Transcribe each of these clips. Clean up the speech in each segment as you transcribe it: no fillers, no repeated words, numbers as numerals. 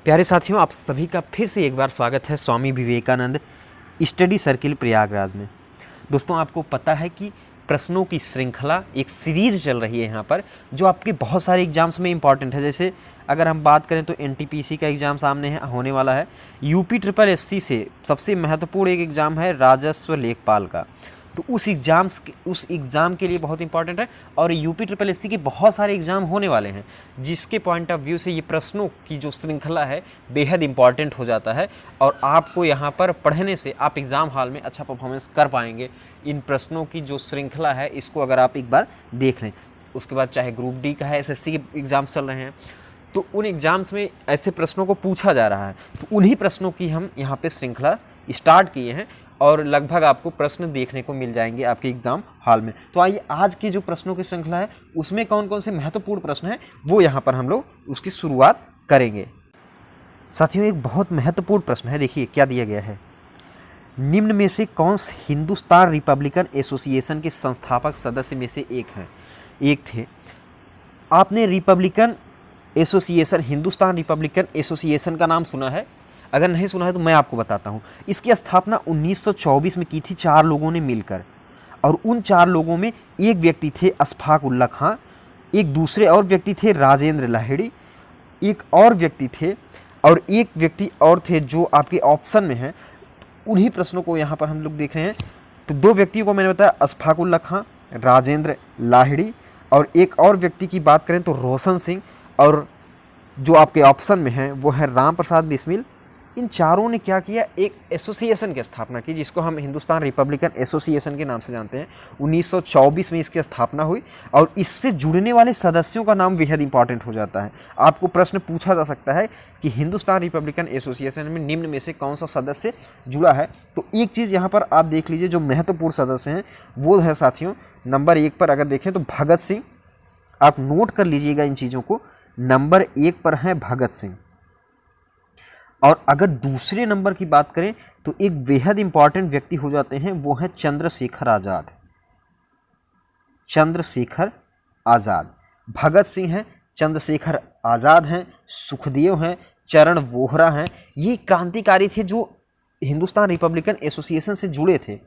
प्यारे साथियों, आप सभी का फिर से एक बार स्वागत है स्वामी विवेकानंद स्टडी सर्किल प्रयागराज में। दोस्तों, आपको पता है कि प्रश्नों की श्रृंखला एक सीरीज चल रही है यहाँ पर, जो आपके बहुत सारे एग्जाम्स में इंपॉर्टेंट है। जैसे अगर हम बात करें तो एनटीपीसी का एग्ज़ाम सामने होने वाला है। यूपी ट्रिपल एससी से सबसे महत्वपूर्ण एक एग्ज़ाम है राजस्व लेखपाल का, तो उस एग्ज़ाम के लिए बहुत इंपॉर्टेंट है। और यूपी ट्रिपल एससी के बहुत सारे एग्ज़ाम होने वाले हैं, जिसके पॉइंट ऑफ व्यू से ये प्रश्नों की जो श्रृंखला है बेहद इंपॉर्टेंट हो जाता है। और आपको यहाँ पर पढ़ने से आप एग्ज़ाम हॉल में अच्छा परफॉर्मेंस कर पाएंगे। इन प्रश्नों की जो श्रृंखला है इसको अगर आप एक बार देख लें, उसके बाद चाहे ग्रुप डी का है, एसएससी के एग्ज़ाम्स चल रहे हैं, तो उन एग्ज़ाम्स में ऐसे प्रश्नों को पूछा जा रहा है। तो उन्हीं प्रश्नों की हम यहाँ पे श्रृंखला स्टार्ट किए हैं और लगभग आपको प्रश्न देखने को मिल जाएंगे आपके एग्ज़ाम हॉल में। तो आइए, आज की जो प्रश्नों की श्रृंखला है उसमें कौन कौन से महत्वपूर्ण प्रश्न हैं वो यहाँ पर हम लोग उसकी शुरुआत करेंगे। साथियों, एक बहुत महत्वपूर्ण प्रश्न है, देखिए क्या दिया गया है। निम्न में से कौन हिंदुस्तान रिपब्लिकन एसोसिएशन के संस्थापक सदस्य में से एक थे। आपने Republican association, Hindustan Republican association का नाम सुना है? अगर नहीं सुना है तो मैं आपको बताता हूँ। इसकी स्थापना 1924 में की थी 4 लोगों ने मिलकर, और उन 4 लोगों में एक व्यक्ति थे अशफाक उल्ला खां, एक दूसरे और व्यक्ति थे राजेंद्र लाहिड़ी, एक और व्यक्ति थे और एक व्यक्ति और थे जो आपके ऑप्शन में हैं। उन्हीं प्रश्नों को यहाँ पर हम लोग देख रहे हैं। तो 2 व्यक्तियों को मैंने बताया, अशफाक उल्ला खां, राजेंद्र लाहिड़ी, और एक और व्यक्ति की बात करें तो रोशन सिंह, और जो आपके ऑप्शन में है वो है राम प्रसाद बिस्मिल। इन चारों ने क्या किया, एक एसोसिएशन की स्थापना की, जिसको हम हिंदुस्तान रिपब्लिकन एसोसिएशन के नाम से जानते हैं। 1924 में इसकी स्थापना हुई, और इससे जुड़ने वाले सदस्यों का नाम बेहद इंपॉर्टेंट हो जाता है। आपको प्रश्न पूछा जा सकता है कि हिंदुस्तान रिपब्लिकन एसोसिएशन में निम्न में से कौन सा सदस्य जुड़ा है। तो एक चीज़ यहाँ पर आप देख लीजिए, जो महत्वपूर्ण सदस्य हैं वो है साथियों, नंबर 1 पर अगर देखें तो भगत सिंह। आप नोट कर लीजिएगा इन चीज़ों को। नंबर 1 पर है भगत सिंह। और अगर दूसरे नंबर की बात करें तो एक बेहद इंपॉर्टेंट व्यक्ति हो जाते हैं, वो है चंद्रशेखर आज़ाद। चंद्रशेखर आज़ाद, भगत सिंह हैं, चंद्रशेखर आज़ाद हैं, सुखदेव हैं, चरण वोहरा हैं। ये क्रांतिकारी थे जो हिंदुस्तान रिपब्लिकन एसोसिएशन से जुड़े थे,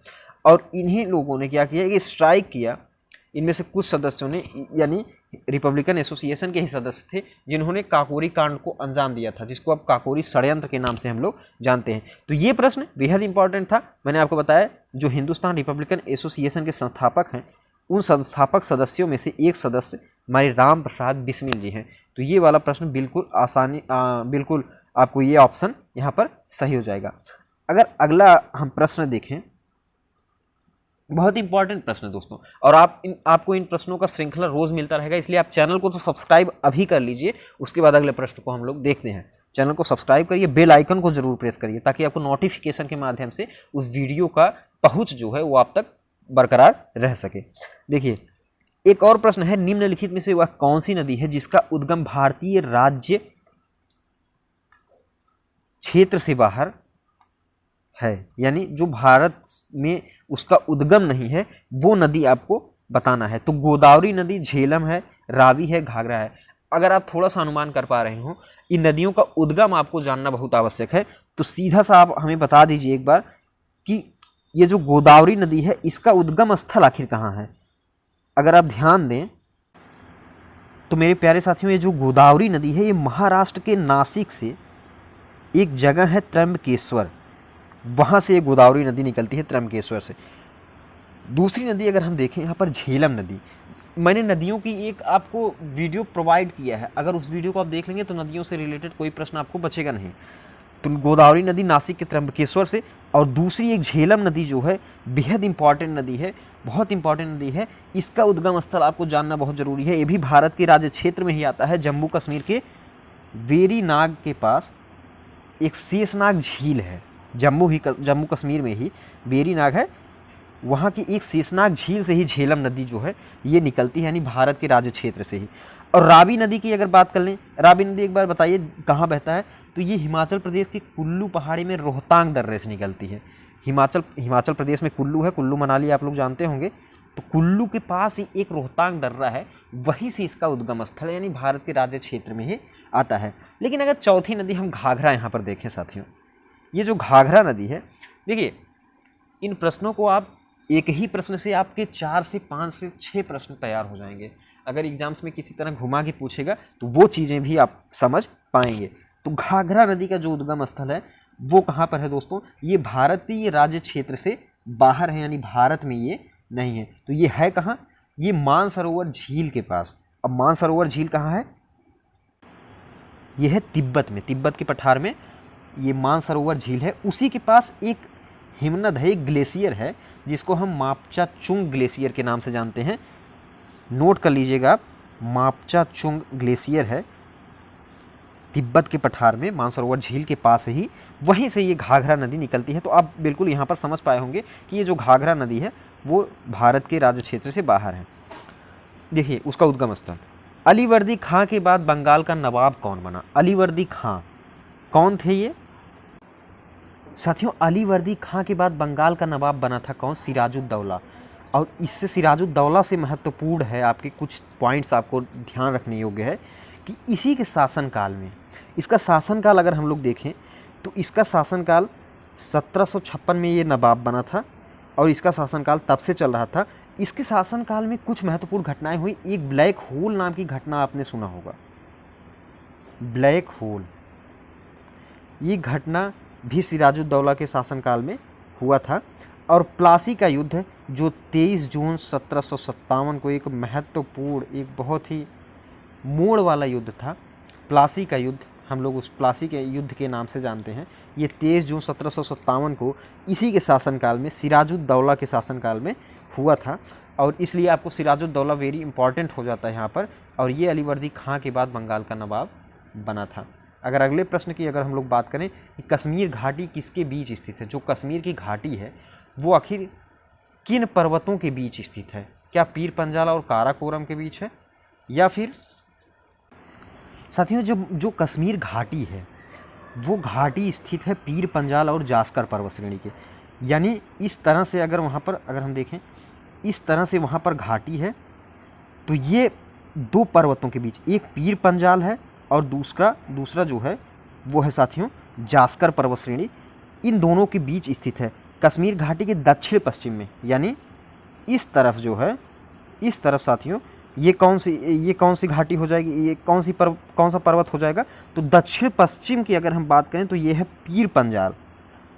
और इन्हीं लोगों ने क्या किया कि स्ट्राइक किया। इनमें से कुछ सदस्यों ने, यानी रिपब्लिकन एसोसिएशन के ही सदस्य थे, जिन्होंने काकोरी कांड को अंजाम दिया था, जिसको अब काकोरी षड्यंत्र के नाम से हम लोग जानते हैं। तो ये प्रश्न बेहद इंपॉर्टेंट था। मैंने आपको बताया, जो हिंदुस्तान रिपब्लिकन एसोसिएशन के संस्थापक हैं, उन संस्थापक सदस्यों में से एक सदस्य हमारे राम प्रसाद बिस्मिल जी हैं। तो ये वाला प्रश्न बिल्कुल आपको ये ऑप्शन यहाँ पर सही हो जाएगा। अगर अगला हम प्रश्न देखें, बहुत इंपॉर्टेंट प्रश्न है दोस्तों, और आपको इन प्रश्नों का श्रृंखला रोज मिलता रहेगा, इसलिए आप चैनल को तो सब्सक्राइब अभी कर लीजिए। उसके बाद अगले प्रश्न को हम लोग देखते हैं। चैनल को सब्सक्राइब करिए, बेल आइकन को जरूर प्रेस करिए, ताकि आपको नोटिफिकेशन के माध्यम से उस वीडियो का पहुंच जो है वो आप तक बरकरार रह सके। देखिए, एक और प्रश्न है, निम्नलिखित में से वह कौन सी नदी है जिसका उद्गम भारतीय राज्य क्षेत्र से बाहर है, यानी जो भारत में उसका उद्गम नहीं है, वो नदी आपको बताना है। तो गोदावरी नदी, झेलम है, रावी है, घाघरा है। अगर आप थोड़ा सा अनुमान कर पा रहे हो, इन नदियों का उद्गम आपको जानना बहुत आवश्यक है। तो सीधा सा आप हमें बता दीजिए एक बार कि ये जो गोदावरी नदी है, इसका उद्गम स्थल आखिर कहाँ है। अगर आप ध्यान दें तो मेरे प्यारे साथियों, ये जो गोदावरी नदी है, ये महाराष्ट्र के नासिक से एक जगह है त्र्यंबकेश्वर, वहाँ से ये गोदावरी नदी निकलती है, त्र्यंबकेश्वर से। दूसरी नदी अगर हम देखें यहाँ पर, झेलम नदी। मैंने नदियों की एक आपको वीडियो प्रोवाइड किया है, अगर उस वीडियो को आप देख लेंगे तो नदियों से रिलेटेड कोई प्रश्न आपको बचेगा नहीं। तो गोदावरी नदी नासिक के त्र्यंबकेश्वर से, और दूसरी एक झेलम नदी जो है बेहद इंपॉर्टेंट नदी है, बहुत इंपॉर्टेंट नदी है। इसका उद्गम स्थल आपको जानना बहुत ज़रूरी है। ये भी भारत के राज्य क्षेत्र में ही आता है, जम्मू कश्मीर के वेरीनाग के पास एक शेषनाग झील है। जम्मू कश्मीर में ही वेरीनाग है, वहाँ की एक शेषनाग झील से ही झेलम नदी जो है ये निकलती है, यानी भारत के राज्य क्षेत्र से ही। और रावी नदी की अगर बात कर लें, रावी नदी एक बार बताइए कहाँ बहता है। तो ये हिमाचल प्रदेश के कुल्लू पहाड़ी में रोहतांग दर्रे से निकलती है। हिमाचल प्रदेश में कुल्लू है, कुल्लू मनाली आप लोग जानते होंगे। तो कुल्लू के पास ही एक रोहतांग दर्रा है, वहीं से इसका उद्गम स्थल है, यानी भारत के राज्य क्षेत्र में ही आता है। लेकिन अगर चौथी नदी हम घाघरा यहाँ पर देखें साथियों, ये जो घाघरा नदी है, देखिए इन प्रश्नों को आप एक ही प्रश्न से आपके 4 से 5 से 6 प्रश्न तैयार हो जाएंगे। अगर एग्जाम्स में किसी तरह घुमा के पूछेगा तो वो चीज़ें भी आप समझ पाएंगे। तो घाघरा नदी का जो उद्गम स्थल है वो कहाँ पर है दोस्तों, ये भारतीय राज्य क्षेत्र से बाहर है, यानी भारत में ये नहीं है। तो ये है कहाँ, ये मानसरोवर झील के पास। अब मानसरोवर झील कहाँ है, ये है तिब्बत में, तिब्बत के पठार में ये मानसरोवर झील है। उसी के पास एक हिमनद है, एक ग्लेशियर है जिसको हम मापचा चुंग ग्लेशियर के नाम से जानते हैं। नोट कर लीजिएगा आप, मापचा चुंग ग्लेशियर है तिब्बत के पठार में, मानसरोवर झील के पास ही, वहीं से ये घाघरा नदी निकलती है। तो आप बिल्कुल यहाँ पर समझ पाए होंगे कि ये जो घाघरा नदी है वो भारत के राज्य क्षेत्र से बाहर है। देखिए उसका उद्गम स्थल, अलीवर्दी खां के बाद बंगाल का नवाब कौन बना। अलीवर्दी खां कौन थे ये साथियों, अलीवर्दी खां के बाद बंगाल का नवाब बना था कौन, सिराजुद्दौला। और इससे सिराजुद्दौला से महत्वपूर्ण है, आपके कुछ पॉइंट्स आपको ध्यान रखने योग्य है कि इसी के शासनकाल में, इसका शासनकाल अगर हम लोग देखें तो इसका शासनकाल 1756 में ये नवाब बना था और इसका शासनकाल तब से चल रहा था। इसके शासनकाल में कुछ महत्वपूर्ण घटनाएं हुई। एक ब्लैक होल नाम की घटना आपने सुना होगा, ब्लैक होल, ये घटना भी सिराजुद्दौला के शासनकाल में हुआ था। और प्लासी का युद्ध जो 23 जून 1757 को एक महत्वपूर्ण, एक बहुत ही मोड़ वाला युद्ध था, प्लासी का युद्ध, हम लोग उस प्लासी के युद्ध के नाम से जानते हैं। ये 23 जून 1757 को इसी के शासनकाल में, सिराजुद्दौला के शासनकाल में हुआ था। और इसलिए आपको सिराजुद्दौला वेरी इंपॉर्टेंट हो जाता है यहाँ पर। और ये अलीवर्दी खां के बाद बंगाल का नवाब बना था। अगर अगले प्रश्न की अगर हम लोग बात करें कि कश्मीर घाटी किसके बीच स्थित है, जो कश्मीर की घाटी है वो आखिर किन पर्वतों के बीच स्थित है, क्या पीर पंजाला और काराकोरम के बीच है, या फिर साथियों जो कश्मीर घाटी है वो घाटी स्थित है पीर पंजाल और जास्कर पर्वत श्रेणी के। यानी इस तरह से अगर वहाँ पर अगर हम देखें, इस तरह से वहाँ पर घाटी है, तो ये दो पर्वतों के बीच एक पीर पंजाल है और दूसरा जो है वो है साथियों जास्कर पर्वत श्रेणी। इन दोनों के बीच स्थित है, कश्मीर घाटी के दक्षिण पश्चिम में, यानी इस तरफ जो है, इस तरफ साथियों ये कौन सी घाटी हो जाएगी, ये कौन सा पर्वत हो जाएगा, तो दक्षिण पश्चिम की अगर हम बात करें तो ये है पीर पंजाल,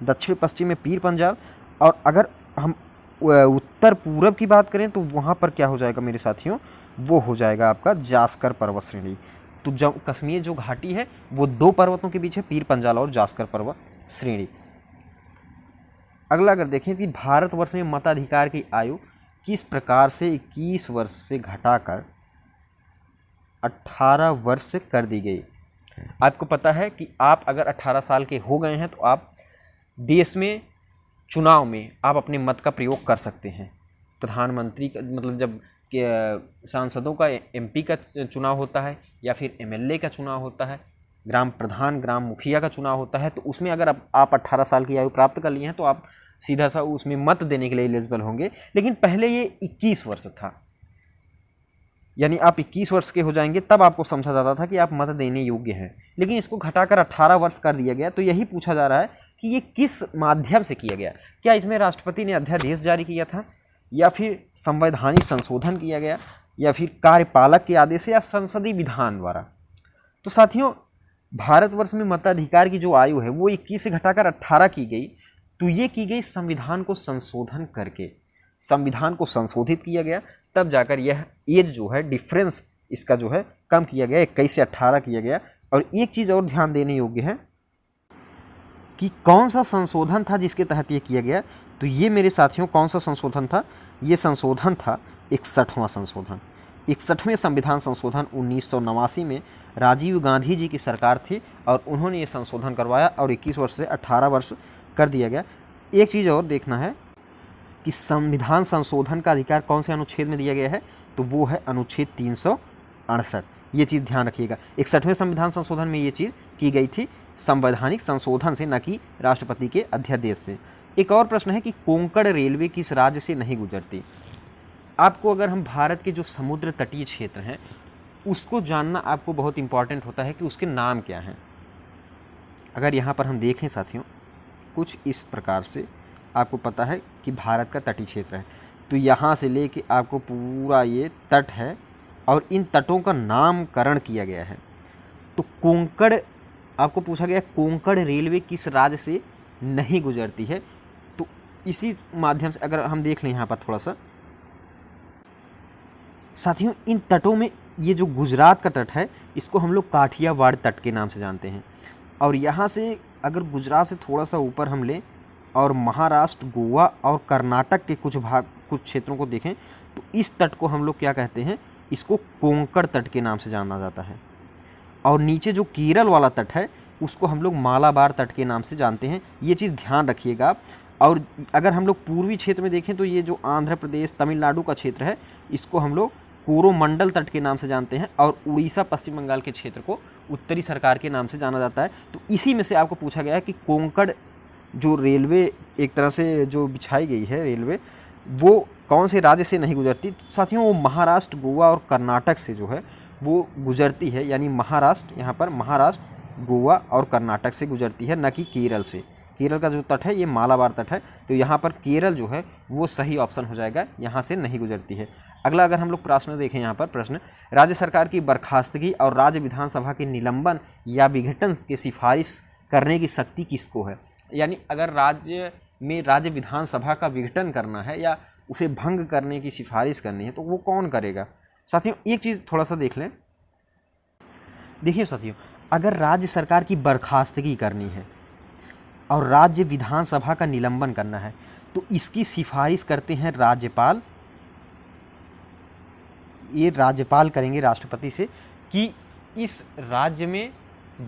दक्षिण पश्चिम में पीर पंजाल। और अगर हम उत्तर पूरब की बात करें तो वहाँ पर क्या हो जाएगा मेरे साथियों, वो हो जाएगा आपका जास्कर पर्वत श्रेणी। तो जब कश्मीर जो घाटी है वो दो पर्वतों के बीच है, पीर पंजाल और जास्कर पर्वत श्रेणी। अगला अगर देखें कि भारतवर्ष में मताधिकार की आयु किस प्रकार से 21 वर्ष से घटाकर 18 वर्ष कर दी गई। आपको पता है कि आप अगर 18 साल के हो गए हैं तो आप देश में चुनाव में आप अपने मत का प्रयोग कर सकते हैं। प्रधानमंत्री का मतलब जब सांसदों का एमपी का चुनाव होता है या फिर एमएलए का चुनाव होता है, ग्राम प्रधान ग्राम मुखिया का चुनाव होता है, तो उसमें अगर आप 18 साल की आयु प्राप्त कर लिए हैं तो आप सीधा सा उसमें मत देने के लिए एलिजिबल होंगे। लेकिन पहले ये 21 वर्ष था, यानी आप 21 वर्ष के हो जाएंगे तब आपको समझा जाता था कि आप मत देने योग्य हैं। लेकिन इसको घटाकर 18 वर्ष कर दिया गया। तो यही पूछा जा रहा है कि ये किस माध्यम से किया गया, क्या इसमें राष्ट्रपति ने अध्यादेश जारी किया था, या फिर संवैधानिक संशोधन किया गया, या फिर कार्यपालक के आदेश या संसदीय विधान द्वारा। तो साथियों भारतवर्ष में मताधिकार की जो आयु है वो 21 से घटाकर 18 की गई। तो ये की गई संविधान को संशोधन करके, संविधान को संशोधित किया गया, तब जाकर यह एज जो है डिफरेंस इसका जो है कम किया गया, 21 से 18 किया गया। और एक चीज़ और ध्यान देने योग्य है कि कौन सा संशोधन था जिसके तहत ये किया गया। तो ये मेरे साथियों कौन सा संशोधन था, ये संशोधन था 61वां संशोधन। 61वें संविधान संशोधन 1989 में राजीव गांधी जी की सरकार थी और उन्होंने ये संशोधन करवाया और 21 वर्ष से 18 वर्ष कर दिया गया। एक चीज़ और देखना है कि संविधान संशोधन का अधिकार कौन से अनुच्छेद में दिया गया है, तो वो है अनुच्छेद 368। ये चीज़ ध्यान रखिएगा, 61वें संविधान संशोधन में ये चीज़ की गई थी संवैधानिक संशोधन से, न कि राष्ट्रपति के अध्यादेश से। एक और प्रश्न है कि कोंकण रेलवे किस राज्य से नहीं गुजरती। आपको अगर हम भारत के जो समुद्र तटीय क्षेत्र हैं उसको जानना आपको बहुत इम्पॉर्टेंट होता है कि उसके नाम क्या हैं। अगर यहाँ पर हम देखें साथियों, कुछ इस प्रकार से आपको पता है कि भारत का तटीय क्षेत्र है, तो यहाँ से लेके आपको पूरा ये तट है और इन तटों का नामकरण किया गया है। तो कोंकण, आपको पूछा गया कोंकण रेलवे किस राज्य से नहीं गुजरती है, तो इसी माध्यम से अगर हम देख लें यहाँ पर थोड़ा सा साथियों, इन तटों में ये जो गुजरात का तट है इसको हम लोग काठियावाड़ तट के नाम से जानते हैं। और यहाँ से अगर गुजरात से थोड़ा सा ऊपर हम लें और महाराष्ट्र, गोवा और कर्नाटक के कुछ क्षेत्रों को देखें तो इस तट को हम लोग क्या कहते हैं, इसको कोंकण तट के नाम से जाना जाता है। और नीचे जो केरल वाला तट है उसको हम लोग मालाबार तट के नाम से जानते हैं। ये चीज़ ध्यान रखिएगा। और अगर हम लोग पूर्वी क्षेत्र में देखें तो ये जो आंध्र प्रदेश, तमिलनाडु का क्षेत्र है इसको हम लोग कोरोमंडल तट के नाम से जानते हैं। और उड़ीसा, पश्चिम बंगाल के क्षेत्र को उत्तरी सरकार के नाम से जाना जाता है। तो इसी में से आपको पूछा गया है कि कोंकण जो रेलवे एक तरह से जो बिछाई गई है रेलवे, वो कौन से राज्य से नहीं गुजरती। तो साथियों वो महाराष्ट्र, गोवा और कर्नाटक से जो है वो गुजरती है। यानी महाराष्ट्र, यहाँ पर महाराष्ट्र, गोवा और कर्नाटक से गुजरती है, न कि केरल से। केरल का जो तट है ये मालाबार तट है, तो यहाँ पर केरल जो है वो सही ऑप्शन हो जाएगा, यहाँ से नहीं गुजरती है। अगला अगर हम लोग प्रश्न देखें, यहाँ पर प्रश्न, राज्य सरकार की बर्खास्तगी और राज्य विधानसभा के निलंबन या विघटन की सिफारिश करने की शक्ति किसको है। यानी अगर राज्य में राज्य विधानसभा का विघटन करना है या उसे भंग करने की सिफारिश करनी है तो वो कौन करेगा। साथियों एक चीज़ थोड़ा सा देख लें, देखिए साथियों, अगर राज्य सरकार की बर्खास्तगी करनी है और राज्य विधानसभा का निलंबन करना है तो इसकी सिफारिश करते हैं राज्यपाल। ये राज्यपाल करेंगे राष्ट्रपति से कि इस राज्य में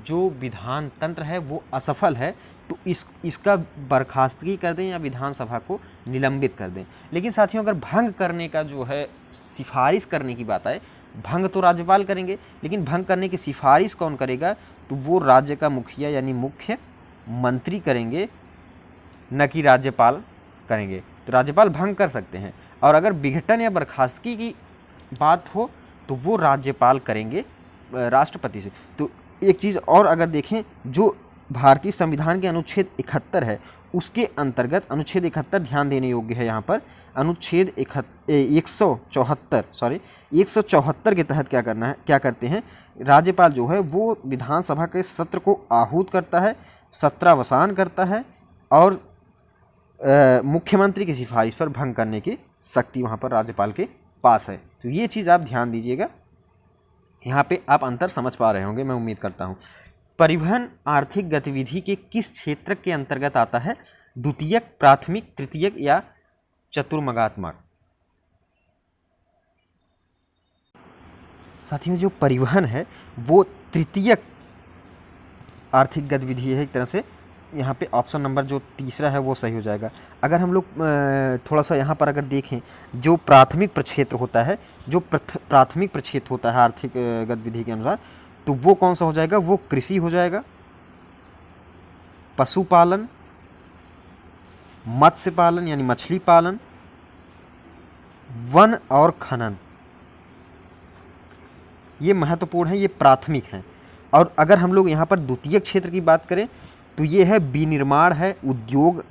जो विधान तंत्र है वो असफल है, तो इसका बर्खास्तगी कर दें या विधानसभा को निलंबित कर दें। लेकिन साथियों अगर भंग करने का जो है सिफारिश करने की बात आए, भंग तो राज्यपाल करेंगे, लेकिन भंग करने की सिफारिश कौन करेगा, तो वो राज्य का मुखिया यानी मुख्य मंत्री करेंगे, न कि राज्यपाल करेंगे। तो राज्यपाल भंग कर सकते हैं। और अगर विघटन या बर्खास्तगी की बात हो तो वो राज्यपाल करेंगे राष्ट्रपति से। तो एक चीज़ और अगर देखें, जो भारतीय संविधान के अनुच्छेद 71 है उसके अंतर्गत, अनुच्छेद 71 ध्यान देने योग्य है यहाँ पर, अनुच्छेद 174 के तहत क्या करते हैं, राज्यपाल जो है वो विधानसभा के सत्र को आहूत करता है, सत्रावसान करता है और मुख्यमंत्री की सिफारिश पर भंग करने की शक्ति वहाँ पर राज्यपाल के पास है। तो ये चीज़ आप ध्यान दीजिएगा। यहाँ पे आप अंतर समझ पा रहे होंगे, मैं उम्मीद करता हूँ। परिवहन आर्थिक गतिविधि के किस क्षेत्र के अंतर्गत आता है, द्वितीयक, प्राथमिक, तृतीयक या चतुर्मगात्मक। साथियों जो परिवहन है वो तृतीयक आर्थिक गतिविधि है एक तरह से। यहाँ पे ऑप्शन नंबर जो तीसरा है वो सही हो जाएगा। अगर हम लोग थोड़ा सा यहाँ पर अगर देखें, जो प्राथमिक प्रक्षेत्र होता है, जो प्राथमिक प्रक्षेत्र होता है आर्थिक गतिविधि के अनुसार, तो वो कौन सा हो जाएगा, वो कृषि हो जाएगा, पशुपालन, मत्स्य पालन यानी मछली पालन, वन और खनन, ये महत्वपूर्ण है, ये प्राथमिक हैं। और अगर हम लोग यहाँ पर द्वितीयक क्षेत्र की बात करें तो ये है विनिर्माण है, उद्योग,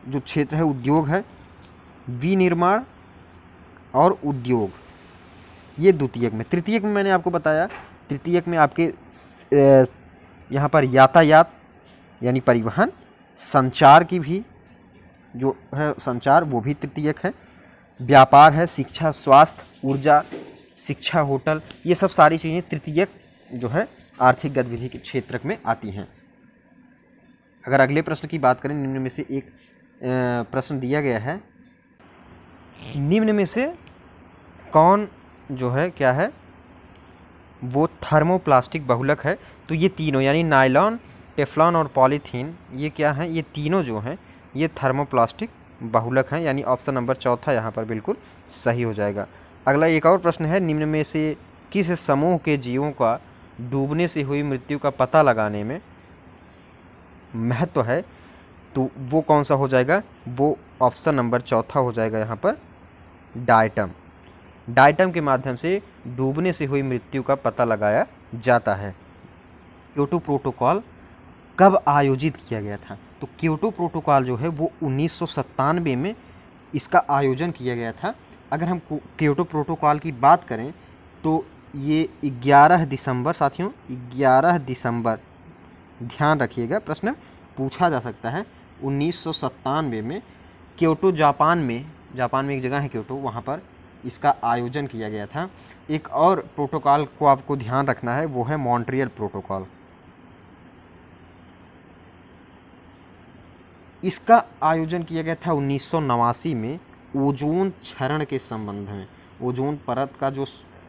जो क्षेत्र है उद्योग है, विनिर्माण और उद्योग, ये द्वितीयक में। तृतीयक में मैंने आपको बताया, तृतीयक में आपके यहाँ पर यातायात यानी परिवहन, संचार की भी जो है संचार वो भी तृतीयक है, व्यापार है, शिक्षा, स्वास्थ्य, ऊर्जा, शिक्षा, होटल, ये सब सारी चीज़ें तृतीयक जो है आर्थिक गतिविधि के क्षेत्र में आती हैं। अगर अगले प्रश्न की बात करें, निम्न में से एक प्रश्न दिया गया है, निम्न में से कौन जो है क्या है वो थर्मोप्लास्टिक बहुलक है। तो ये तीनों यानी नायलॉन, टेफ्लॉन और पॉलीथीन, ये क्या हैं, ये तीनों जो हैं ये थर्मोप्लास्टिक बहुलक हैं, यानी ऑप्शन नंबर चौथा यहाँ पर बिल्कुल सही हो जाएगा। अगला एक और प्रश्न है, निम्न में से किस समूह के जीवों का डूबने से हुई मृत्यु का पता लगाने में महत्व है, तो वो कौन सा हो जाएगा, वो ऑप्शन नंबर चौथा हो जाएगा यहाँ पर डायटम। डायटम के माध्यम से डूबने से हुई मृत्यु का पता लगाया जाता है। क्योटो प्रोटोकॉल कब आयोजित किया गया था? तो क्योटो प्रोटोकॉल जो है वो 1997 में इसका आयोजन किया गया था। अगर हम क्योटो प्रोटोकॉल की बात करें तो ये 11 दिसंबर, साथियों 11 दिसंबर, ध्यान रखिएगा, प्रश्न पूछा जा सकता है, 1997 में क्योटो, जापान में एक जगह है क्योटो, वहाँ पर इसका आयोजन किया गया था। एक और प्रोटोकॉल को आपको ध्यान रखना है, वो है मॉन्ट्रियल प्रोटोकॉल। इसका आयोजन किया गया था 1989 में ओजोन क्षरण के संबंध में। ओजोन परत का जो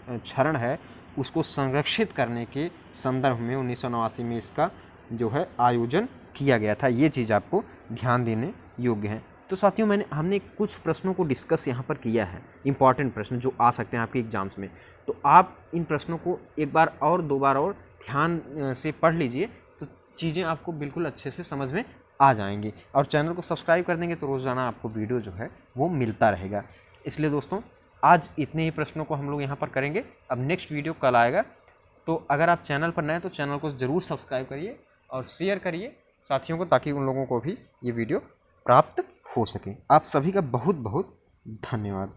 क्षरण है उसको संरक्षित करने के संदर्भ में 1989 में इसका जो है आयोजन किया गया था। ये चीज़ आपको ध्यान देने योग्य है। तो साथियों हमने कुछ प्रश्नों को डिस्कस यहाँ पर किया है, इंपॉर्टेंट प्रश्न जो आ सकते हैं आपके एग्जाम्स में। तो आप इन प्रश्नों को एक बार और दो बार और ध्यान से पढ़ लीजिए, तो चीज़ें आपको बिल्कुल अच्छे से समझ में आ जाएंगी। और चैनल को सब्सक्राइब कर देंगे तो रोज़ाना आपको वीडियो जो है वो मिलता रहेगा। इसलिए दोस्तों आज इतने ही प्रश्नों को हम लोग यहाँ पर करेंगे। अब नेक्स्ट वीडियो कल आएगा। तो अगर आप चैनल पर नए हैं तो चैनल को ज़रूर सब्सक्राइब करिए और शेयर करिए साथियों को, ताकि उन लोगों को भी ये वीडियो प्राप्त हो सके। आप सभी का बहुत बहुत धन्यवाद।